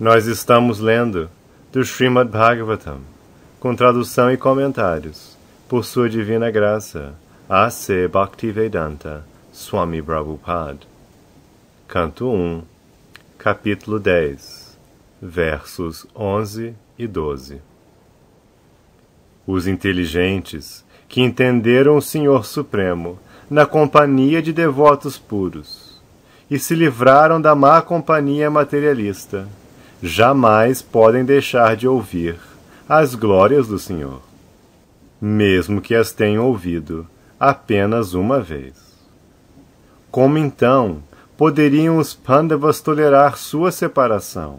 Nós estamos lendo do Srimad Bhagavatam, com tradução e comentários, por sua divina graça, A.C. Bhaktivedanta Swami Prabhupada. Canto 1, capítulo 10, versos 11 e 12. Os inteligentes, que entenderam o Senhor Supremo na companhia de devotos puros, e se livraram da má companhia materialista, jamais podem deixar de ouvir as glórias do Senhor, mesmo que as tenham ouvido apenas uma vez. Como então poderiam os Pandavas tolerar sua separação,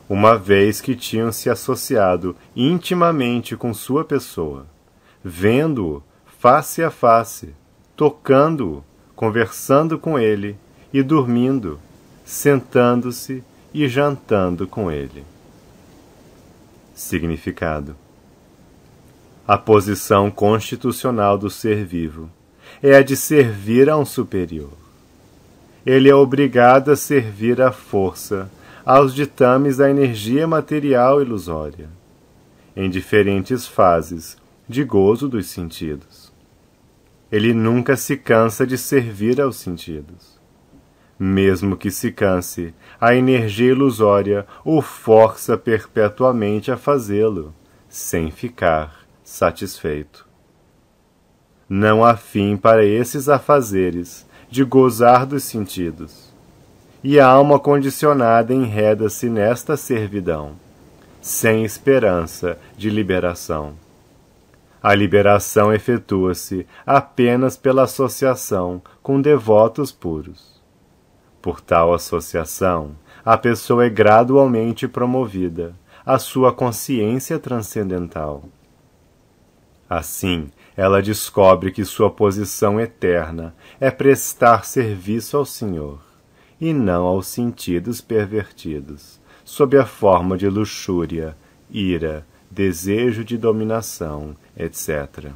uma vez que tinham se associado intimamente com sua pessoa, vendo-o face a face, tocando-o, conversando com ele e dormindo, sentando-se e jantando com ele? Significado: a posição constitucional do ser vivo é a de servir a um superior. Ele é obrigado a servir à força aos ditames da energia material ilusória, em diferentes fases de gozo dos sentidos. Ele nunca se cansa de servir aos sentidos. Mesmo que se canse, a energia ilusória o força perpetuamente a fazê-lo, sem ficar satisfeito. Não há fim para esses afazeres de gozar dos sentidos, e a alma condicionada enreda-se nesta servidão, sem esperança de liberação. A liberação efetua-se apenas pela associação com devotos puros. Por tal associação, a pessoa é gradualmente promovida à sua consciência transcendental. Assim, ela descobre que sua posição eterna é prestar serviço ao Senhor, e não aos sentidos pervertidos, sob a forma de luxúria, ira, desejo de dominação, etc.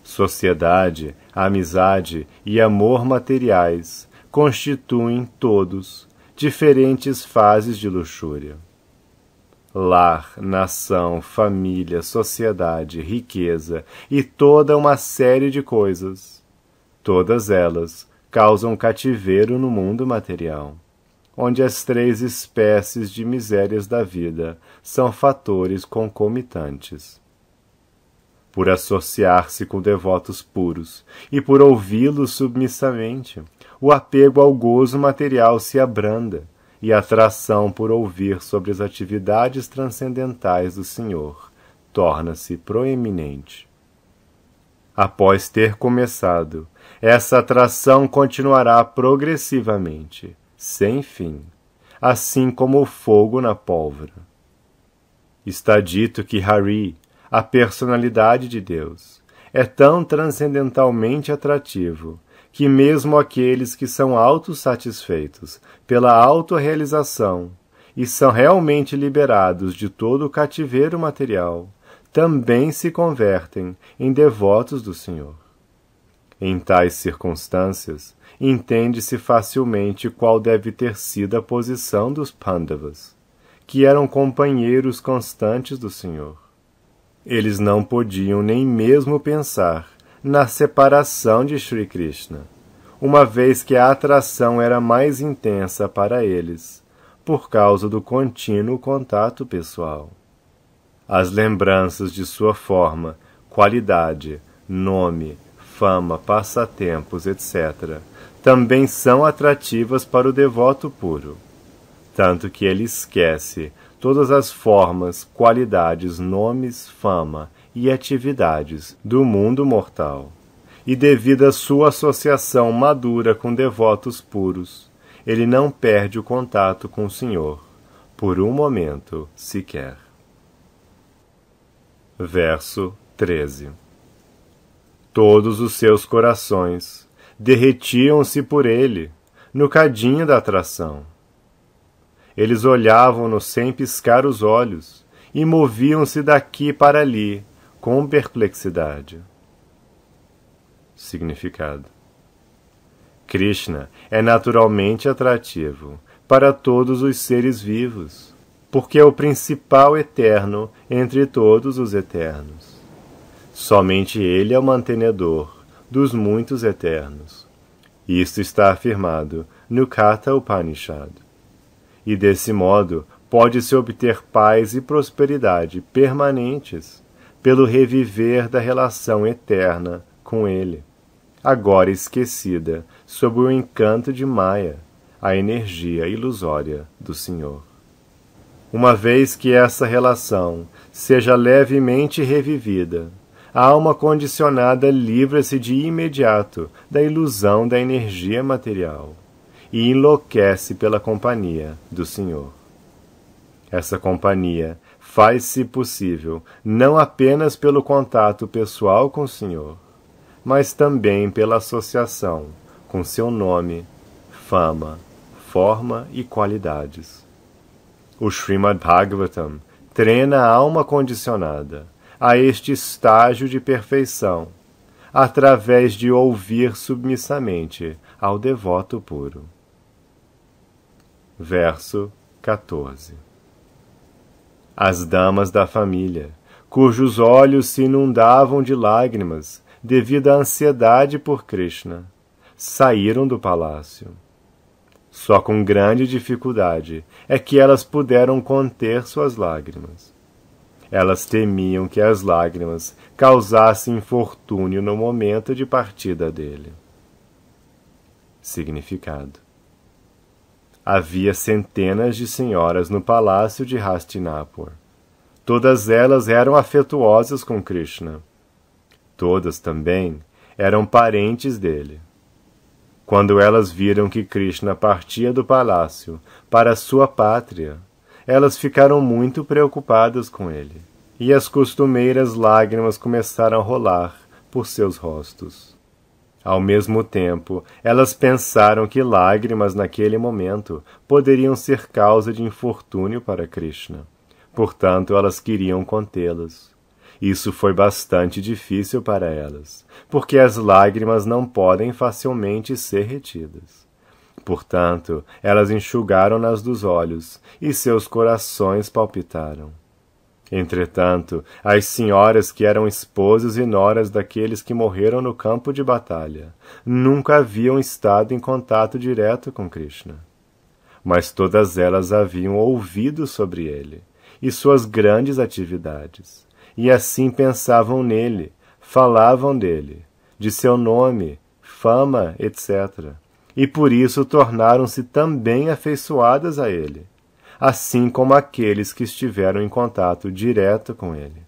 Sociedade, amizade e amor materiais constituem todos diferentes fases de luxúria. Lar, nação, família, sociedade, riqueza e toda uma série de coisas, todas elas causam cativeiro no mundo material, onde as três espécies de misérias da vida são fatores concomitantes. Por associar-se com devotos puros e por ouvi-los submissamente, o apego ao gozo material se abranda e a atração por ouvir sobre as atividades transcendentais do Senhor torna-se proeminente. Após ter começado, essa atração continuará progressivamente, sem fim, assim como o fogo na pólvora. Está dito que Hari, a personalidade de Deus, é tão transcendentalmente atrativo que mesmo aqueles que são autossatisfeitos pela autorrealização e são realmente liberados de todo o cativeiro material, também se convertem em devotos do Senhor. Em tais circunstâncias, entende-se facilmente qual deve ter sido a posição dos Pandavas, que eram companheiros constantes do Senhor. Eles não podiam nem mesmo pensar na separação de Shri Krishna, uma vez que a atração era mais intensa para eles, por causa do contínuo contato pessoal. As lembranças de sua forma, qualidade, nome, fama, passatempos, etc., também são atrativas para o devoto puro, tanto que ele esquece todas as formas, qualidades, nomes, fama e atividades do mundo mortal, e devido à sua associação madura com devotos puros, ele não perde o contato com o Senhor, por um momento sequer. Verso 13. Todos os seus corações derretiam-se por ele, no cadinho da atração. Eles olhavam-no sem piscar os olhos, e moviam-se daqui para ali, com perplexidade. Significado: Krishna é naturalmente atrativo, para todos os seres vivos, porque é o principal eterno entre todos os eternos. Somente ele é o mantenedor dos muitos eternos. Isto está afirmado no Katha Upanishad. E desse modo pode-se obter paz e prosperidade permanentes pelo reviver da relação eterna com ele, agora esquecida sob o encanto de Maya, a energia ilusória do Senhor. Uma vez que essa relação seja levemente revivida, a alma condicionada livra-se de imediato da ilusão da energia material e enlouquece pela companhia do Senhor. Essa companhia faz-se possível não apenas pelo contato pessoal com o Senhor, mas também pela associação com seu nome, fama, forma e qualidades. O Srimad Bhagavatam treina a alma condicionada a este estágio de perfeição, através de ouvir submissamente ao devoto puro. Verso 14. As damas da família, cujos olhos se inundavam de lágrimas devido à ansiedade por Krishna, saíram do palácio. Só com grande dificuldade é que elas puderam conter suas lágrimas. Elas temiam que as lágrimas causassem infortúnio no momento de partida dele. Significado: havia centenas de senhoras no palácio de Hastinapur. Todas elas eram afetuosas com Krishna. Todas também eram parentes dele. Quando elas viram que Krishna partia do palácio para sua pátria, elas ficaram muito preocupadas com ele, e as costumeiras lágrimas começaram a rolar por seus rostos. Ao mesmo tempo, elas pensaram que lágrimas naquele momento poderiam ser causa de infortúnio para Krishna. Portanto, elas queriam contê-las. Isso foi bastante difícil para elas, porque as lágrimas não podem facilmente ser retidas. Portanto, elas enxugaram-nas dos olhos, e seus corações palpitaram. Entretanto, as senhoras que eram esposas e noras daqueles que morreram no campo de batalha nunca haviam estado em contato direto com Krishna. Mas todas elas haviam ouvido sobre ele e suas grandes atividades, e assim pensavam nele, falavam dele, de seu nome, fama, etc., e por isso tornaram-se também afeiçoadas a ele, assim como aqueles que estiveram em contato direto com ele.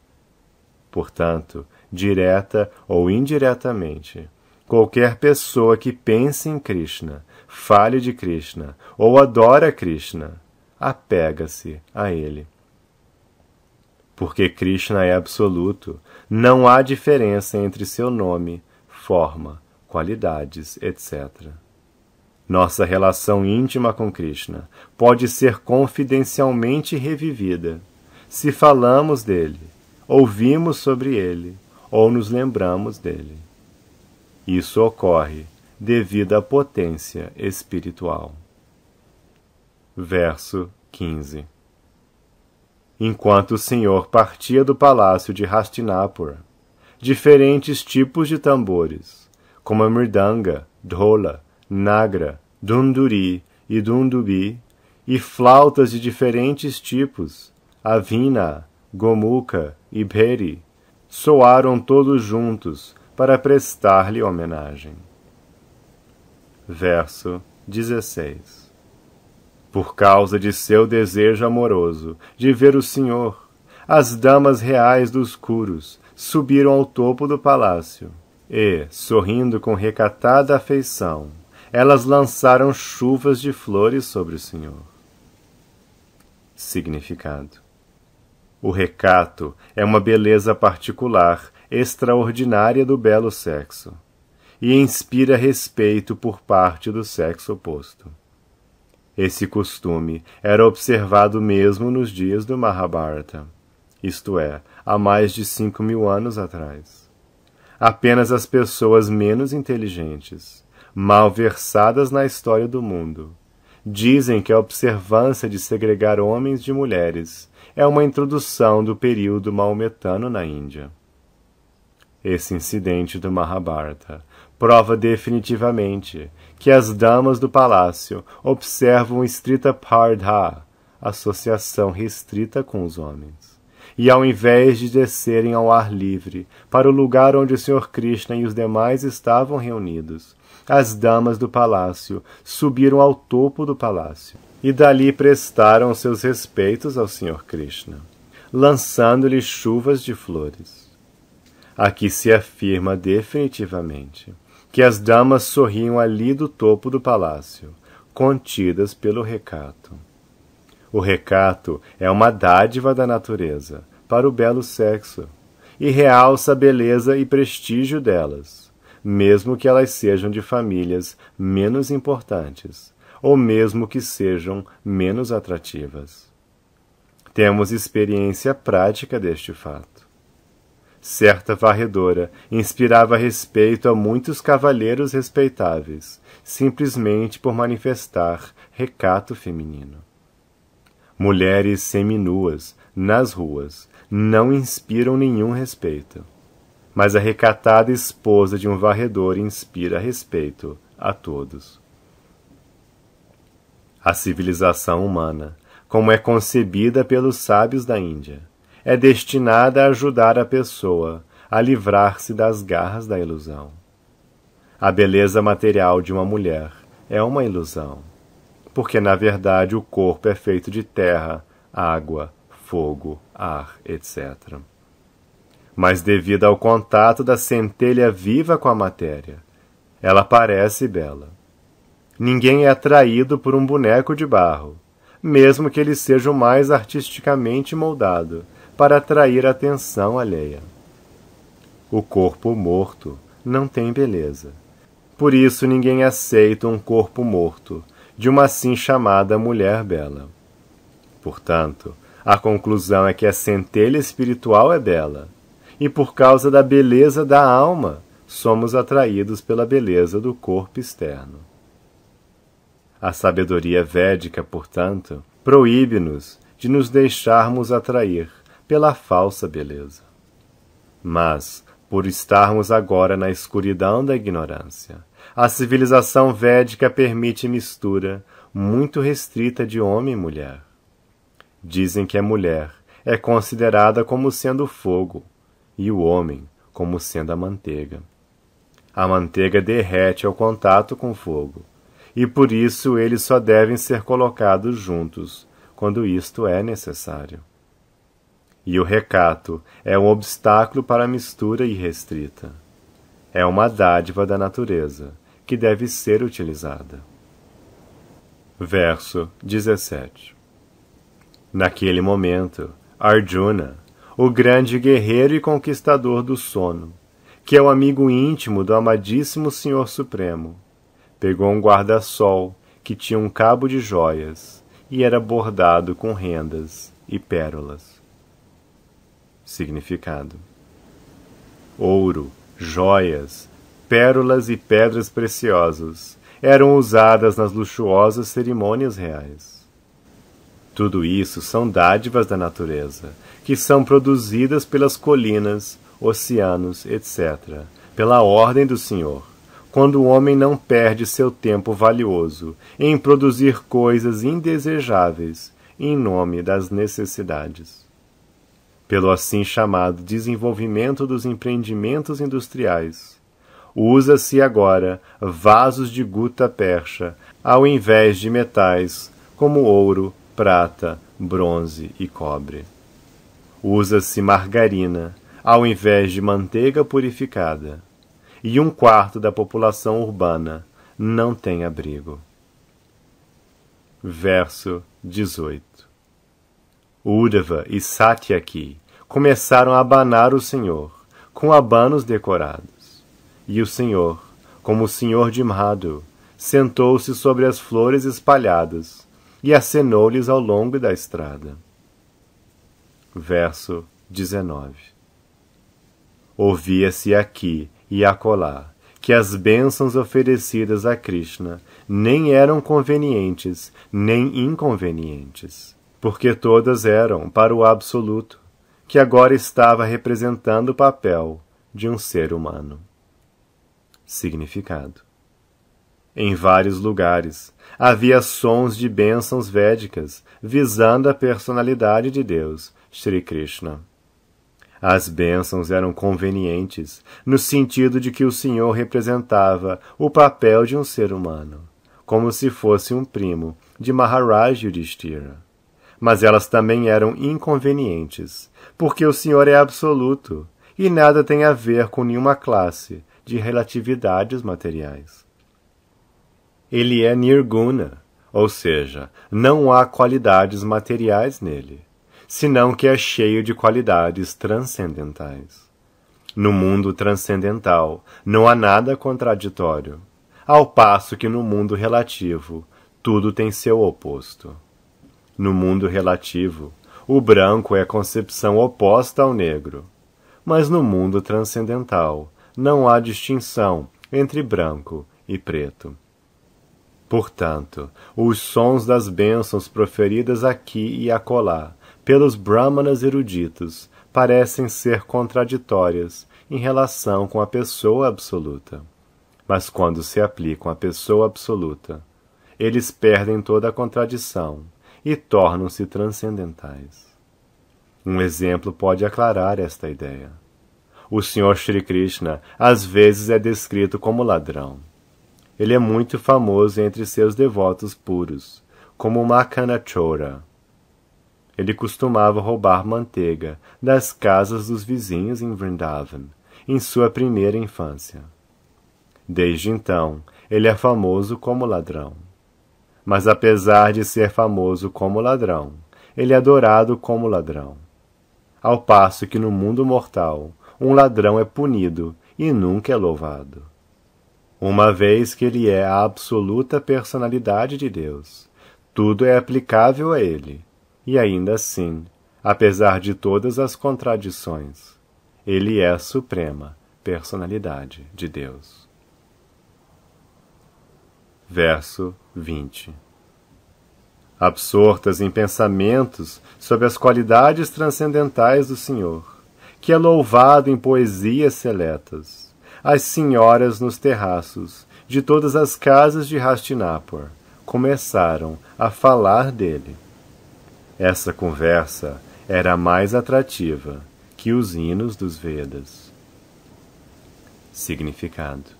Portanto, direta ou indiretamente, qualquer pessoa que pense em Krishna, fale de Krishna ou adora Krishna, apega-se a ele. Porque Krishna é absoluto, não há diferença entre seu nome, forma, qualidades, etc. Nossa relação íntima com Krishna pode ser confidencialmente revivida se falamos dele, ouvimos sobre ele ou nos lembramos dele. Isso ocorre devido à potência espiritual. Verso 15. Enquanto o Senhor partia do palácio de Hastinapura, diferentes tipos de tambores, como a mridanga, dhola, nagra, dunduri e dundubi, e flautas de diferentes tipos, a vina, gomuka e bheri, soaram todos juntos para prestar-lhe homenagem. Verso 16. Por causa de seu desejo amoroso de ver o Senhor, as damas reais dos Kurus subiram ao topo do palácio e, sorrindo com recatada afeição, elas lançaram chuvas de flores sobre o Senhor. Significado: o recato é uma beleza particular, extraordinária do belo sexo, e inspira respeito por parte do sexo oposto. Esse costume era observado mesmo nos dias do Mahabharata, isto é, há mais de 5.000 anos atrás. Apenas as pessoas menos inteligentes, mal versadas na história do mundo, dizem que a observância de segregar homens de mulheres é uma introdução do período maometano na Índia. Esse incidente do Mahabharata prova definitivamente que as damas do palácio observam estrita pardha, associação restrita com os homens. E ao invés de descerem ao ar livre, para o lugar onde o Sr. Krishna e os demais estavam reunidos, as damas do palácio subiram ao topo do palácio e dali prestaram seus respeitos ao Sr. Krishna, lançando-lhe chuvas de flores. Aqui se afirma definitivamente que as damas sorriam ali do topo do palácio, contidas pelo recato. O recato é uma dádiva da natureza para o belo sexo e realça a beleza e prestígio delas, mesmo que elas sejam de famílias menos importantes ou mesmo que sejam menos atrativas. Temos experiência prática deste fato. Certa varredora inspirava respeito a muitos cavalheiros respeitáveis, simplesmente por manifestar recato feminino. Mulheres seminuas, nas ruas, não inspiram nenhum respeito, mas a recatada esposa de um varredor inspira respeito a todos. A civilização humana, como é concebida pelos sábios da Índia, é destinada a ajudar a pessoa a livrar-se das garras da ilusão. A beleza material de uma mulher é uma ilusão, porque na verdade o corpo é feito de terra, água, fogo, ar, etc. Mas devido ao contato da centelha viva com a matéria, ela parece bela. Ninguém é atraído por um boneco de barro, mesmo que ele seja o mais artisticamente moldado, para atrair a atenção alheia. O corpo morto não tem beleza. Por isso ninguém aceita um corpo morto de uma assim chamada mulher bela. Portanto, a conclusão é que a centelha espiritual é bela, e por causa da beleza da alma, somos atraídos pela beleza do corpo externo. A sabedoria védica, portanto, proíbe-nos de nos deixarmos atrair pela falsa beleza. Mas, por estarmos agora na escuridão da ignorância, a civilização védica permite mistura muito restrita de homem e mulher. Dizem que a mulher é considerada como sendo o fogo e o homem como sendo a manteiga. A manteiga derrete ao contato com o fogo, e por isso eles só devem ser colocados juntos quando isto é necessário. E o recato é um obstáculo para a mistura irrestrita. É uma dádiva da natureza, que deve ser utilizada. Verso 17. Naquele momento, Arjuna, o grande guerreiro e conquistador do sono, que é o amigo íntimo do amadíssimo Senhor Supremo, pegou um guarda-sol que tinha um cabo de joias e era bordado com rendas e pérolas. Significado: ouro, joias, pérolas e pedras preciosas eram usadas nas luxuosas cerimônias reais. Tudo isso são dádivas da natureza, que são produzidas pelas colinas, oceanos, etc., pela ordem do Senhor, quando o homem não perde seu tempo valioso em produzir coisas indesejáveis em nome das necessidades. Pelo assim chamado desenvolvimento dos empreendimentos industriais, usa-se agora vasos de guta persa ao invés de metais como ouro, prata, bronze e cobre. Usa-se margarina ao invés de manteiga purificada, e 1/4 da população urbana não tem abrigo. Verso 18. Uddhava e Satyaki começaram a abanar o Senhor, com abanos decorados. E o Senhor, como o Senhor de Madhu, sentou-se sobre as flores espalhadas e acenou-lhes ao longo da estrada. Verso 19. Ouvia-se aqui e acolá que as bênçãos oferecidas a Krishna nem eram convenientes nem inconvenientes, porque todas eram para o Absoluto, que agora estava representando o papel de um ser humano. Significado: em vários lugares havia sons de bênçãos védicas visando a personalidade de Deus, Shri Krishna. As bênçãos eram convenientes no sentido de que o Senhor representava o papel de um ser humano, como se fosse um primo de Maharaj Yudhishthira. Mas elas também eram inconvenientes, porque o Senhor é absoluto e nada tem a ver com nenhuma classe de relatividades materiais. Ele é nirguna, ou seja, não há qualidades materiais nele, senão que é cheio de qualidades transcendentais. No mundo transcendental não há nada contraditório, ao passo que no mundo relativo tudo tem seu oposto. No mundo relativo, o branco é a concepção oposta ao negro, mas no mundo transcendental não há distinção entre branco e preto. Portanto, os sons das bênçãos proferidas aqui e acolá pelos brahmanas eruditos parecem ser contraditórias em relação com a pessoa absoluta. Mas quando se aplicam à pessoa absoluta, eles perdem toda a contradição e tornam-se transcendentais. Um exemplo pode aclarar esta ideia. O Senhor Shri Krishna às vezes é descrito como ladrão. Ele é muito famoso entre seus devotos puros, como Makhanachora. Ele costumava roubar manteiga das casas dos vizinhos em Vrindavan, em sua primeira infância. Desde então, ele é famoso como ladrão. Mas apesar de ser famoso como ladrão, ele é adorado como ladrão. Ao passo que no mundo mortal, um ladrão é punido e nunca é louvado. Uma vez que ele é a absoluta personalidade de Deus, tudo é aplicável a ele, e ainda assim, apesar de todas as contradições, ele é a suprema personalidade de Deus. Verso 20. Absortas em pensamentos sobre as qualidades transcendentais do Senhor, que é louvado em poesias seletas, as senhoras nos terraços de todas as casas de Hastinapur começaram a falar dele. Essa conversa era mais atrativa que os hinos dos Vedas. Significado: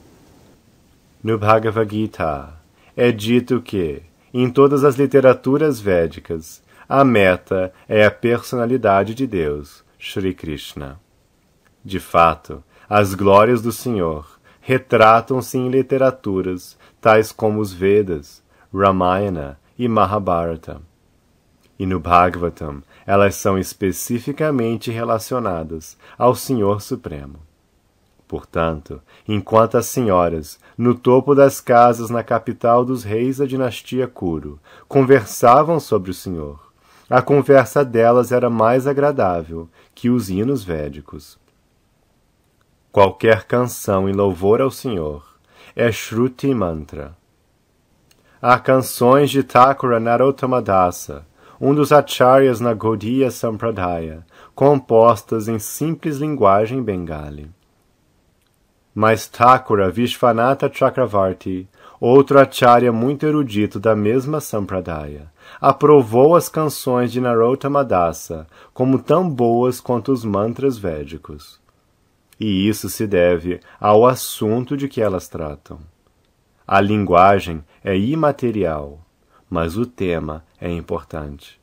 no Bhagavad Gita é dito que, em todas as literaturas védicas, a meta é a personalidade de Deus, Shri Krishna. De fato, as glórias do Senhor retratam-se em literaturas tais como os Vedas, Ramayana e Mahabharata. E no Bhagavatam, elas são especificamente relacionadas ao Senhor Supremo. Portanto, enquanto as senhoras, no topo das casas na capital dos reis da dinastia Kuru, conversavam sobre o Senhor, a conversa delas era mais agradável que os hinos védicos. Qualquer canção em louvor ao Senhor é Shruti Mantra. Há canções de Thakura Narottama Dasa, um dos acharyas na Gaudiya Sampradaya, compostas em simples linguagem bengali. Mas Thakura Vishwanatha Chakravarti, outro acharya muito erudito da mesma Sampradaya, aprovou as canções de Narottama Dasa como tão boas quanto os mantras védicos. E isso se deve ao assunto de que elas tratam. A linguagem é imaterial, mas o tema é importante.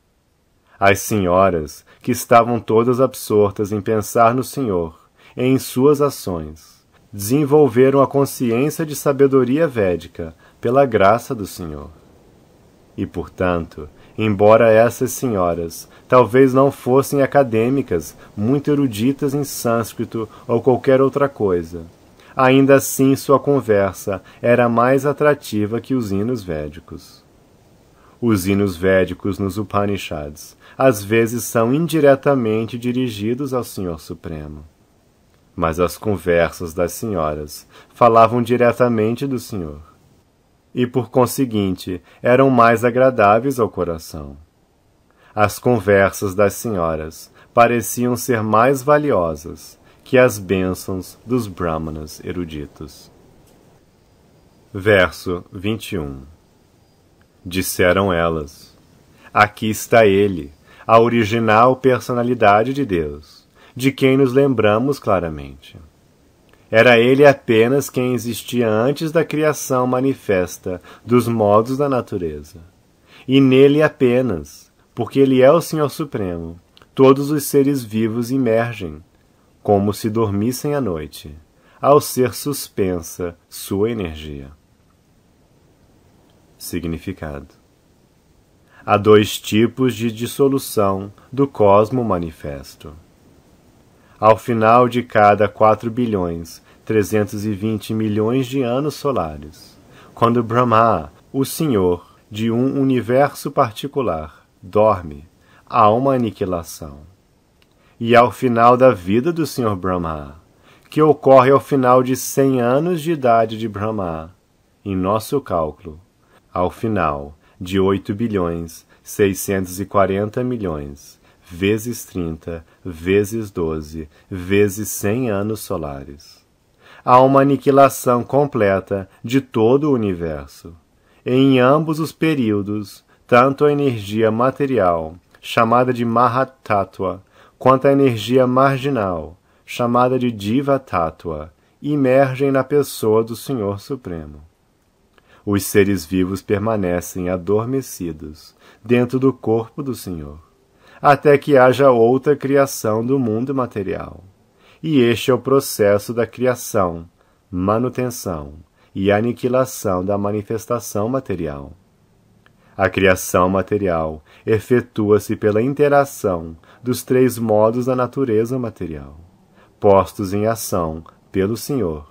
As senhoras, que estavam todas absortas em pensar no Senhor e em suas ações, desenvolveram a consciência de sabedoria védica pela graça do Senhor. E, portanto, embora essas senhoras talvez não fossem acadêmicas, muito eruditas em sânscrito ou qualquer outra coisa, ainda assim sua conversa era mais atrativa que os hinos védicos. Os hinos védicos nos Upanishads às vezes são indiretamente dirigidos ao Senhor Supremo. mas as conversas das senhoras falavam diretamente do Senhor, e por conseguinte eram mais agradáveis ao coração. As conversas das senhoras pareciam ser mais valiosas que as bênçãos dos brahmanas eruditos. Verso 21. Disseram elas: aqui está ele, a original personalidade de Deus, de quem nos lembramos claramente. Era ele apenas quem existia antes da criação manifesta dos modos da natureza. E nele apenas, porque ele é o Senhor Supremo, todos os seres vivos emergem, como se dormissem à noite, ao ser suspensa sua energia. Significado: há dois tipos de dissolução do cosmo manifesto. Ao final de cada 4.320 bilhões de anos solares, quando Brahma, o Senhor de um universo particular, dorme, há uma aniquilação. E ao final da vida do Senhor Brahma, que ocorre ao final de 100 anos de idade de Brahma, em nosso cálculo, ao final de 8.640 milhões, vezes 30, vezes 12, vezes 100 anos solares. Há uma aniquilação completa de todo o universo. Em ambos os períodos, tanto a energia material, chamada de Mahatattva, quanto a energia marginal, chamada de Jiva Tattva, emergem na pessoa do Senhor Supremo. Os seres vivos permanecem adormecidos dentro do corpo do Senhor, até que haja outra criação do mundo material. E este é o processo da criação, manutenção e aniquilação da manifestação material. A criação material efetua-se pela interação dos três modos da natureza material, postos em ação pelo Senhor.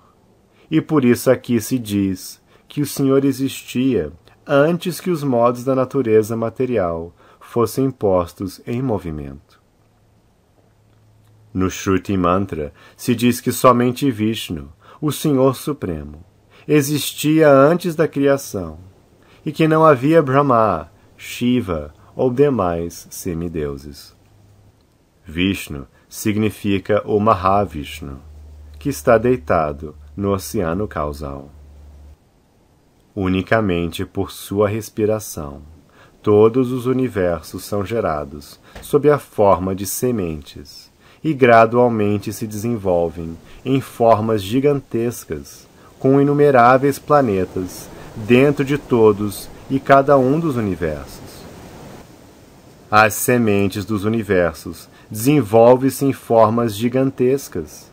E por isso aqui se diz que o Senhor existia antes que os modos da natureza material fossem postos em movimento. No Shruti Mantra se diz que somente Vishnu, o Senhor Supremo, existia antes da criação, e que não havia Brahma, Shiva ou demais semideuses. Vishnu significa o Mahavishnu, que está deitado no oceano causal. Unicamente por sua respiração, todos os universos são gerados sob a forma de sementes e gradualmente se desenvolvem em formas gigantescas, com inumeráveis planetas dentro de todos e cada um dos universos. As sementes dos universos desenvolvem-se em formas gigantescas,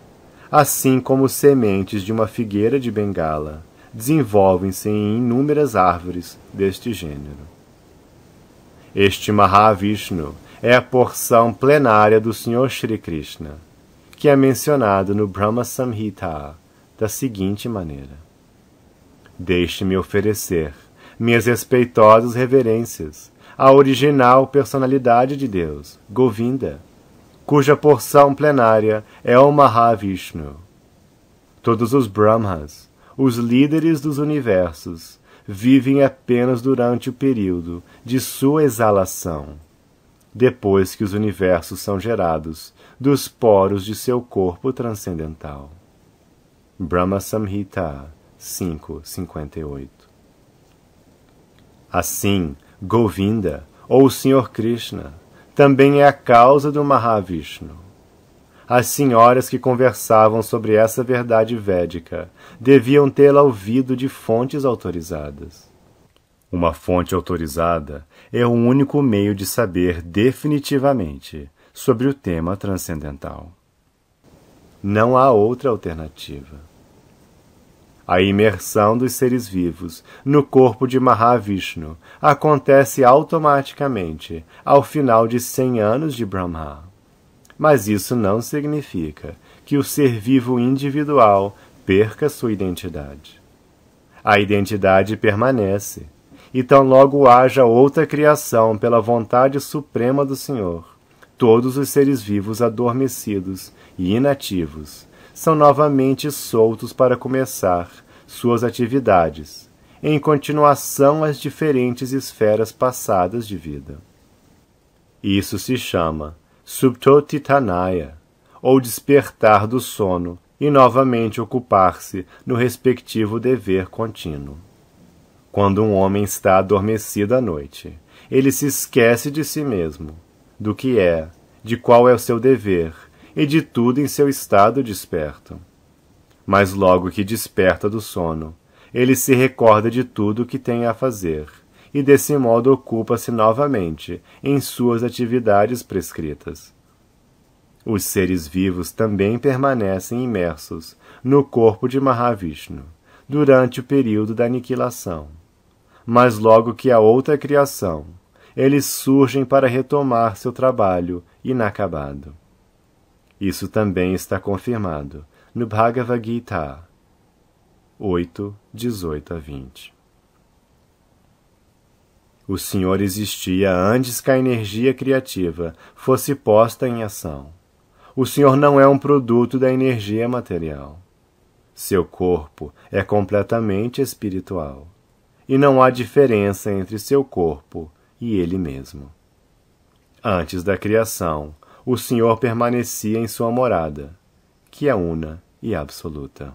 assim como sementes de uma figueira de Bengala desenvolvem-se em inúmeras árvores deste gênero. Este Mahavishnu é a porção plenária do Senhor Shri Krishna, que é mencionado no Brahma Samhita da seguinte maneira: deixe-me oferecer minhas respeitosas reverências à original personalidade de Deus, Govinda, cuja porção plenária é o Mahavishnu. Todos os Brahmas, os líderes dos universos, vivem apenas durante o período de sua exalação, depois que os universos são gerados dos poros de seu corpo transcendental. Brahma Samhita 5:58. Assim, Govinda, ou o Senhor Krishna, também é a causa do Mahavishnu. As senhoras que conversavam sobre essa verdade védica deviam tê-la ouvido de fontes autorizadas. Uma fonte autorizada é o único meio de saber definitivamente sobre o tema transcendental. Não há outra alternativa. A imersão dos seres vivos no corpo de Mahavishnu acontece automaticamente ao final de 100 anos de Brahma. Mas isso não significa que o ser vivo individual perca sua identidade. A identidade permanece, e tão logo haja outra criação pela vontade suprema do Senhor, todos os seres vivos adormecidos e inativos são novamente soltos para começar suas atividades, em continuação às diferentes esferas passadas de vida. Isso se chama Suptotitanaya, ou despertar do sono, e novamente ocupar-se no respectivo dever contínuo. Quando um homem está adormecido à noite, ele se esquece de si mesmo, do que é, de qual é o seu dever, e de tudo em seu estado desperto. Mas logo que desperta do sono, ele se recorda de tudo o que tem a fazer, e desse modo ocupa-se novamente em suas atividades prescritas. Os seres vivos também permanecem imersos no corpo de Mahavishnu durante o período da aniquilação. Mas logo que há outra criação, eles surgem para retomar seu trabalho inacabado. Isso também está confirmado no Bhagavad Gita 8, 18-20. O Senhor existia antes que a energia criativa fosse posta em ação. O Senhor não é um produto da energia material. Seu corpo é completamente espiritual, e não há diferença entre seu corpo e ele mesmo. Antes da criação, o Senhor permanecia em sua morada, que é una e absoluta.